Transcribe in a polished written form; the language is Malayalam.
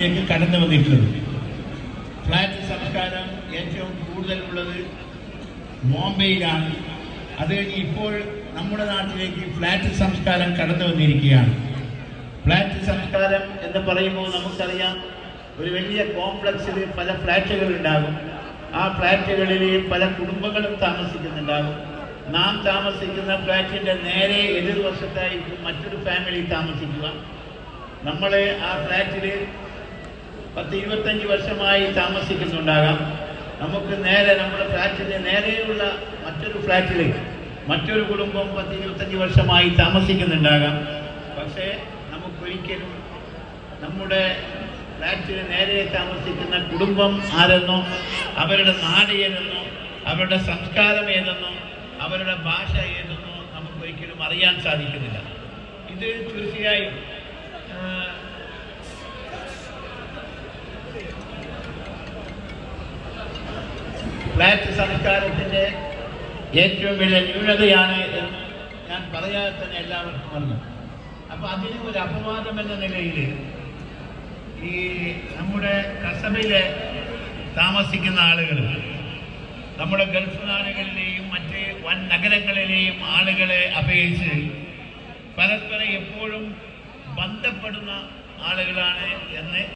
കടന്നു വന്നിട്ടുള്ളത്. ഫ്ലാറ്റ് സംസ്കാരം ഏറ്റവും കൂടുതലുള്ളത് ബോംബെയിലാണ്. അത് കഴിഞ്ഞ് ഇപ്പോൾ നമ്മുടെ നാട്ടിലേക്ക് ഫ്ലാറ്റ് സംസ്കാരം കടന്നു വന്നിരിക്കുകയാണ്. ഫ്ലാറ്റ് സംസ്കാരം എന്ന് പറയുമ്പോൾ നമുക്കറിയാം, ഒരു വലിയ കോംപ്ലക്സിൽ പല ഫ്ലാറ്റുകൾ ഉണ്ടാകും. ആ ഫ്ലാറ്റുകളിൽ പല കുടുംബങ്ങളും താമസിക്കുന്നുണ്ടാകും. നാം താമസിക്കുന്ന ഫ്ലാറ്റിൻ്റെ നേരെ എതിർവശത്തായിരിക്കും മറ്റൊരു ഫാമിലി താമസിക്കുക. നമ്മൾ ആ ഫ്ലാറ്റിൽ 10-25 വർഷമായി താമസിക്കുന്നുണ്ടാകാം. നമുക്ക് നേരെ നമ്മുടെ ഫ്ലാറ്റിന് നേരെയുള്ള മറ്റൊരു ഫ്ലാറ്റിൽ മറ്റൊരു കുടുംബം 10-25 വർഷമായി താമസിക്കുന്നുണ്ടാകാം. പക്ഷേ നമുക്കൊരിക്കലും നമ്മുടെ ഫ്ലാറ്റിന് നേരെ താമസിക്കുന്ന കുടുംബം ആരെന്നോ, അവരുടെ നാട് ഏതെന്നോ, അവരുടെ സംസ്കാരം ഏതെന്നോ, അവരുടെ ഭാഷ ഏതെന്നോ നമുക്കൊരിക്കലും അറിയാൻ സാധിക്കുന്നില്ല. ഇത് തീർച്ചയായും ഫ്ലാറ്റ് സംസ്കാരത്തിൻ്റെ ഏറ്റവും വലിയ ന്യൂനതയാണ് എന്ന് ഞാൻ പറയാതെ തന്നെ എല്ലാവർക്കും അറിഞ്ഞു. അപ്പോൾ അതിന് ഒരു അപവാദം എന്ന നിലയിൽ ഈ നമ്മുടെ കസബയിലെ താമസിക്കുന്ന ആളുകൾ നമ്മുടെ ഗൾഫ് നാടുകളിലെയും മറ്റ് വൻ നഗരങ്ങളിലെയും ആളുകളെ അപേക്ഷിച്ച് പരസ്പരം എപ്പോഴും ബന്ധപ്പെടുന്ന ആളുകളാണ് എന്ന്